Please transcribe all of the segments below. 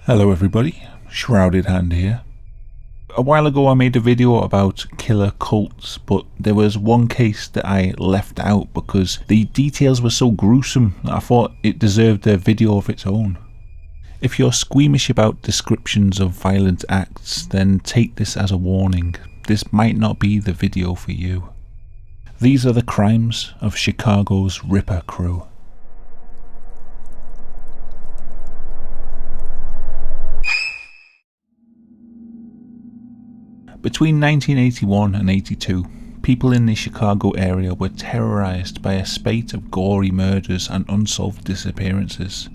Hello everybody, Shrouded Hand here. A while ago I made a video about killer cults, but there was one case that I left out because the details were so gruesome that I thought it deserved a video of its own. If you're squeamish about descriptions of violent acts, then take this as a warning. This might not be the video for you. These are the crimes of Chicago's Ripper crew. Between 1981 and 82, people in the Chicago area were terrorized by a spate of gory murders and unsolved disappearances.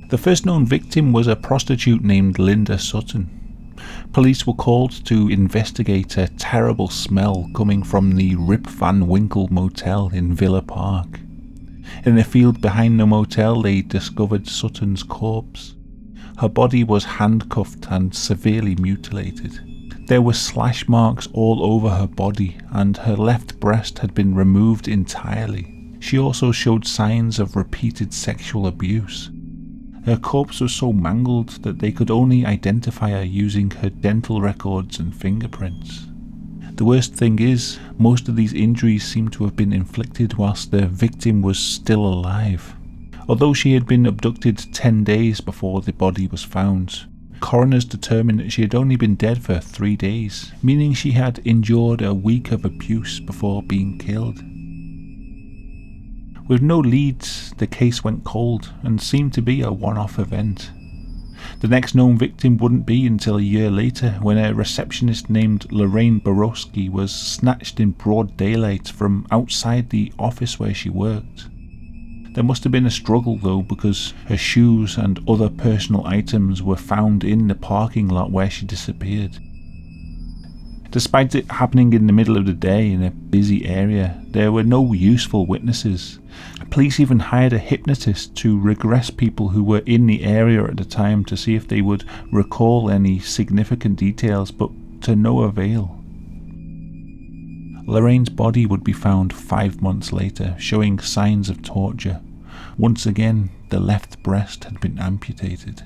The first known victim was a prostitute named Linda Sutton. Police were called to investigate a terrible smell coming from the Rip Van Winkle motel in Villa Park. In a field behind the motel they discovered Sutton's corpse. Her body was handcuffed and severely mutilated. There were slash marks all over her body and her left breast had been removed entirely. She also showed signs of repeated sexual abuse. Her corpse was so mangled that they could only identify her using her dental records and fingerprints. The worst thing is, most of these injuries seem to have been inflicted whilst the victim was still alive. Although she had been abducted 10 days before the body was found, coroners determined that she had only been dead for 3 days, meaning she had endured a week of abuse before being killed. With no leads, the case went cold and seemed to be a one-off event. The next known victim wouldn't be until a year later, when a receptionist named Lorraine Borowski was snatched in broad daylight from outside the office where she worked. There must have been a struggle though, because her shoes and other personal items were found in the parking lot where she disappeared. Despite it happening in the middle of the day in a busy area, there were no useful witnesses. Police even hired a hypnotist to regress people who were in the area at the time to see if they would recall any significant details, but to no avail. Lorraine's body would be found 5 months later, showing signs of torture. Once again, the left breast had been amputated.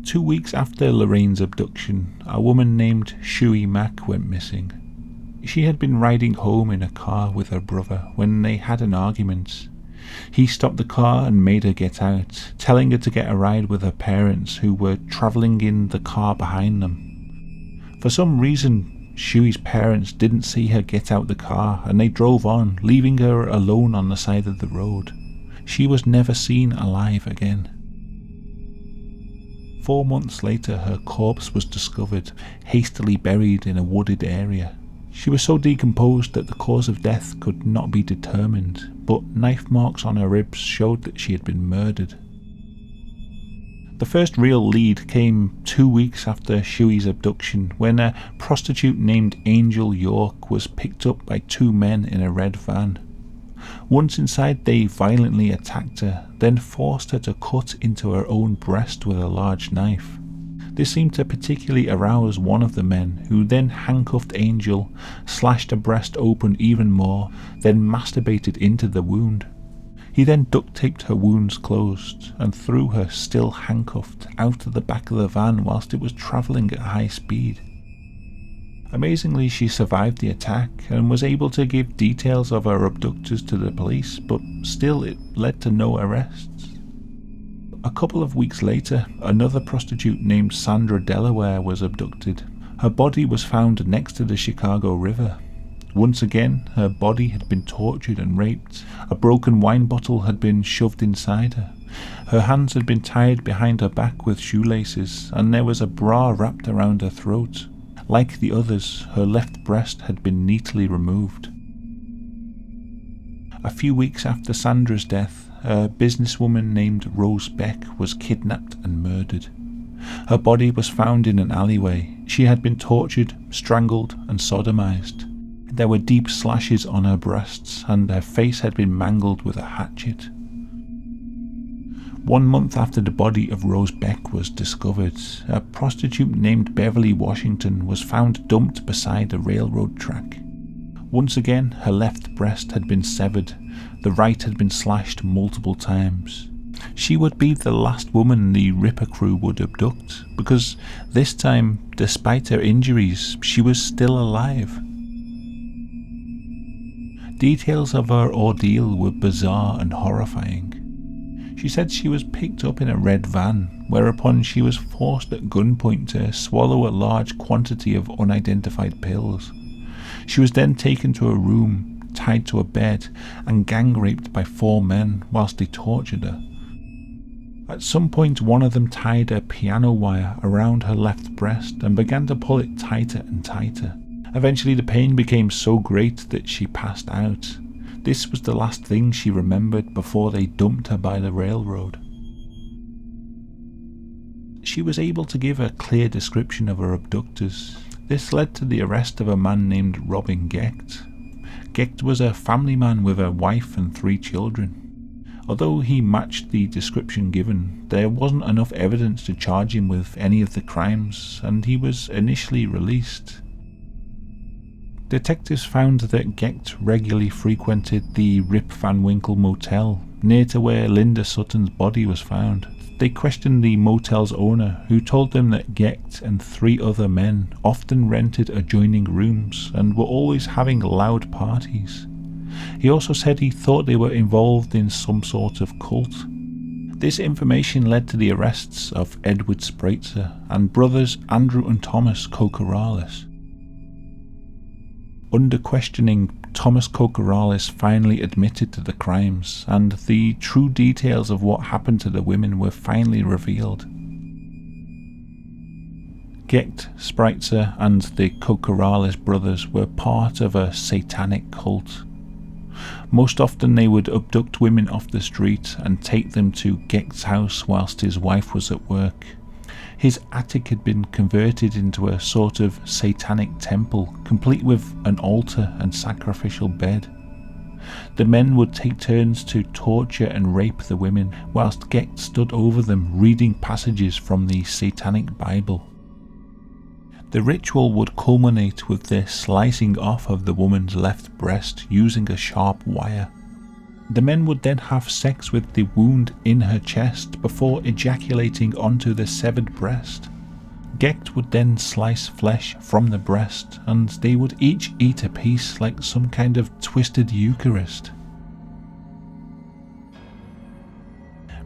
2 weeks after Lorraine's abduction, a woman named Shuey Mack went missing. She had been riding home in a car with her brother when they had an argument. He stopped the car and made her get out, telling her to get a ride with her parents who were travelling in the car behind them. For some reason, Shuey's parents didn't see her get out the car and they drove on, leaving her alone on the side of the road. She was never seen alive again. 4 months later, her corpse was discovered, hastily buried in a wooded area. She was so decomposed that the cause of death could not be determined, but knife marks on her ribs showed that she had been murdered. The first real lead came 2 weeks after Shuey's abduction, when a prostitute named Angel York was picked up by 2 men in a red van. Once inside, they violently attacked her, then forced her to cut into her own breast with a large knife. This seemed to particularly arouse one of the men, who then handcuffed Angel, slashed her breast open even more, then masturbated into the wound. He then duct taped her wounds closed and threw her, still handcuffed, out of the back of the van whilst it was travelling at high speed. Amazingly, she survived the attack and was able to give details of her abductors to the police, but still it led to no arrests. A couple of weeks later, another prostitute named Sandra Delaware was abducted. Her body was found next to the Chicago River. Once again, her body had been tortured and raped. A broken wine bottle had been shoved inside her. Her hands had been tied behind her back with shoelaces, and there was a bra wrapped around her throat. Like the others, her left breast had been neatly removed. A few weeks after Sandra's death, a businesswoman named Rose Beck was kidnapped and murdered. Her body was found in an alleyway. She had been tortured, strangled, and sodomized. There were deep slashes on her breasts, and her face had been mangled with a hatchet. 1 month after the body of Rose Beck was discovered, a prostitute named Beverly Washington was found dumped beside a railroad track. Once again, her left breast had been severed, the right had been slashed multiple times. She would be the last woman the Ripper crew would abduct, because this time, despite her injuries, she was still alive. Details of her ordeal were bizarre and horrifying. She said she was picked up in a red van, whereupon she was forced at gunpoint to swallow a large quantity of unidentified pills. She was then taken to a room, tied to a bed, and gang raped by 4 men whilst they tortured her. At some point, one of them tied a piano wire around her left breast and began to pull it tighter and tighter. Eventually the pain became so great that she passed out. This was the last thing she remembered before they dumped her by the railroad. She was able to give a clear description of her abductors. This led to the arrest of a man named Robin Gecht. Gecht was a family man with a wife and 3 children. Although he matched the description given, there wasn't enough evidence to charge him with any of the crimes, and he was initially released. Detectives found that Gecht regularly frequented the Rip Van Winkle motel, near to where Linda Sutton's body was found. They questioned the motel's owner, who told them that Gecht and 3 other men often rented adjoining rooms and were always having loud parties. He also said he thought they were involved in some sort of cult. This information led to the arrests of Edward Spreitzer and brothers Andrew and Thomas Kokoralis. Under questioning, Thomas Kokoralis finally admitted to the crimes, and the true details of what happened to the women were finally revealed. Gecht, Spreitzer and the Kokoralis brothers were part of a satanic cult. Most often they would abduct women off the street and take them to Gecht's house whilst his wife was at work. His attic had been converted into a sort of satanic temple, complete with an altar and sacrificial bed. The men would take turns to torture and rape the women, whilst Gecht stood over them reading passages from the Satanic Bible. The ritual would culminate with the slicing off of the woman's left breast using a sharp wire. The men would then have sex with the wound in her chest before ejaculating onto the severed breast. Gecht would then slice flesh from the breast, and they would each eat a piece like some kind of twisted Eucharist.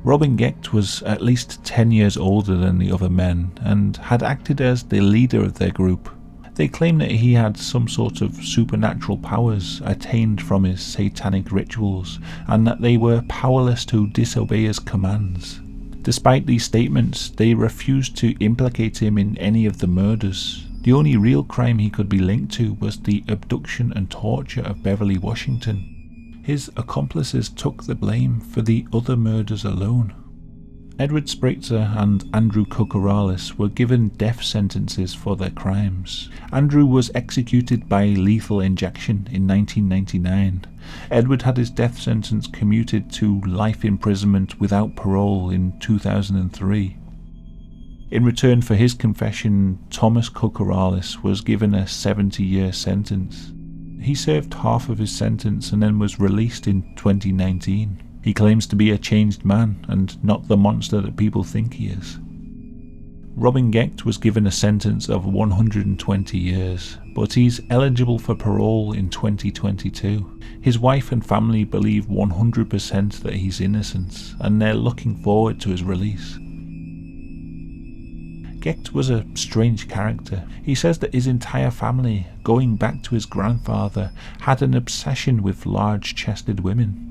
Robin Gecht was at least 10 years older than the other men and had acted as the leader of their group. They claimed that he had some sort of supernatural powers attained from his satanic rituals, and that they were powerless to disobey his commands. Despite these statements, they refused to implicate him in any of the murders. The only real crime he could be linked to was the abduction and torture of Beverly Washington. His accomplices took the blame for the other murders alone. Edward Spreitzer and Andrew Kokoralis were given death sentences for their crimes. Andrew was executed by lethal injection in 1999. Edward had his death sentence commuted to life imprisonment without parole in 2003. In return for his confession, Thomas Kokoralis was given a 70-year sentence. He served half of his sentence and then was released in 2019. He claims to be a changed man and not the monster that people think he is. Robin Gecht was given a sentence of 120 years, but he's eligible for parole in 2022. His wife and family believe 100% that he's innocent, and they're looking forward to his release. Gecht was a strange character. He says that his entire family, going back to his grandfather, had an obsession with large-chested women.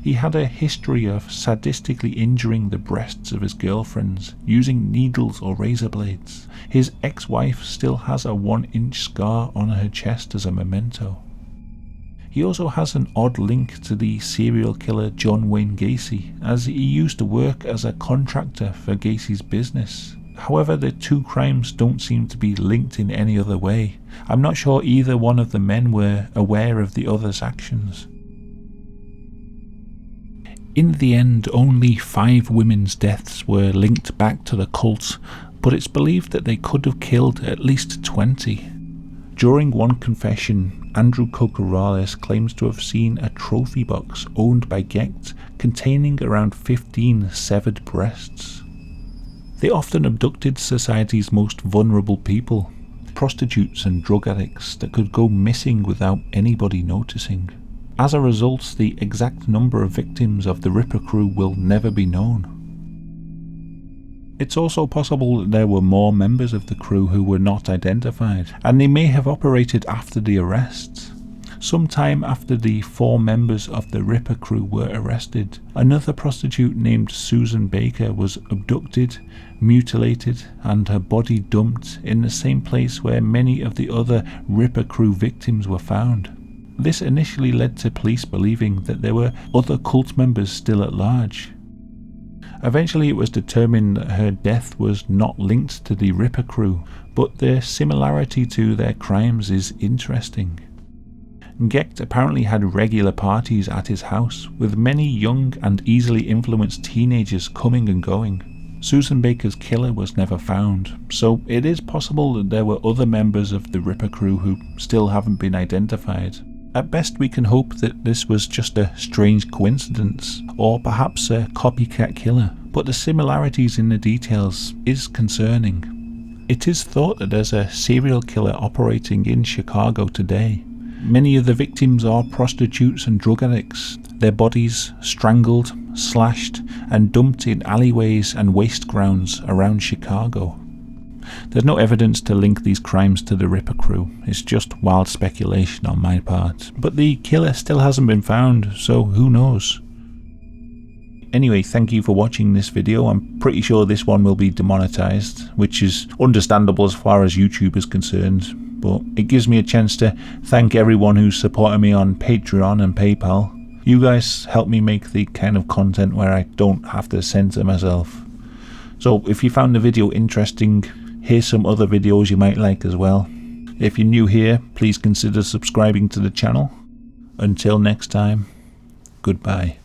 He had a history of sadistically injuring the breasts of his girlfriends, using needles or razor blades. His ex-wife still has a 1-inch scar on her chest as a memento. He also has an odd link to the serial killer John Wayne Gacy, as he used to work as a contractor for Gacy's business. However, the 2 crimes don't seem to be linked in any other way. I'm not sure either one of the men were aware of the other's actions. In the end, only 5 women's deaths were linked back to the cult, but it's believed that they could have killed at least 20. During one confession, Andrew Kokoralis claims to have seen a trophy box owned by Gecht containing around 15 severed breasts. They often abducted society's most vulnerable people, prostitutes and drug addicts that could go missing without anybody noticing. As a result, the exact number of victims of the Ripper crew will never be known. It's also possible that there were more members of the crew who were not identified, and they may have operated after the arrests. Sometime after the 4 members of the Ripper crew were arrested, another prostitute named Susan Baker was abducted, mutilated, and her body dumped in the same place where many of the other Ripper crew victims were found. This initially led to police believing that there were other cult members still at large. Eventually it was determined that her death was not linked to the Ripper crew, but their similarity to their crimes is interesting. Gecht apparently had regular parties at his house, with many young and easily influenced teenagers coming and going. Susan Baker's killer was never found, so it is possible that there were other members of the Ripper crew who still haven't been identified. At best we can hope that this was just a strange coincidence, or perhaps a copycat killer, but the similarities in the details is concerning. It is thought that there's a serial killer operating in Chicago today. Many of the victims are prostitutes and drug addicts, their bodies strangled, slashed and dumped in alleyways and waste grounds around Chicago. There's no evidence to link these crimes to the Ripper crew, it's just wild speculation on my part. But the killer still hasn't been found, so who knows? Anyway, thank you for watching this video. I'm pretty sure this one will be demonetized, which is understandable as far as YouTube is concerned, but it gives me a chance to thank everyone who's supported me on Patreon and PayPal. You guys help me make the kind of content where I don't have to censor myself. So if you found the video interesting, here's some other videos you might like as well. If you're new here, please consider subscribing to the channel. Until next time, goodbye.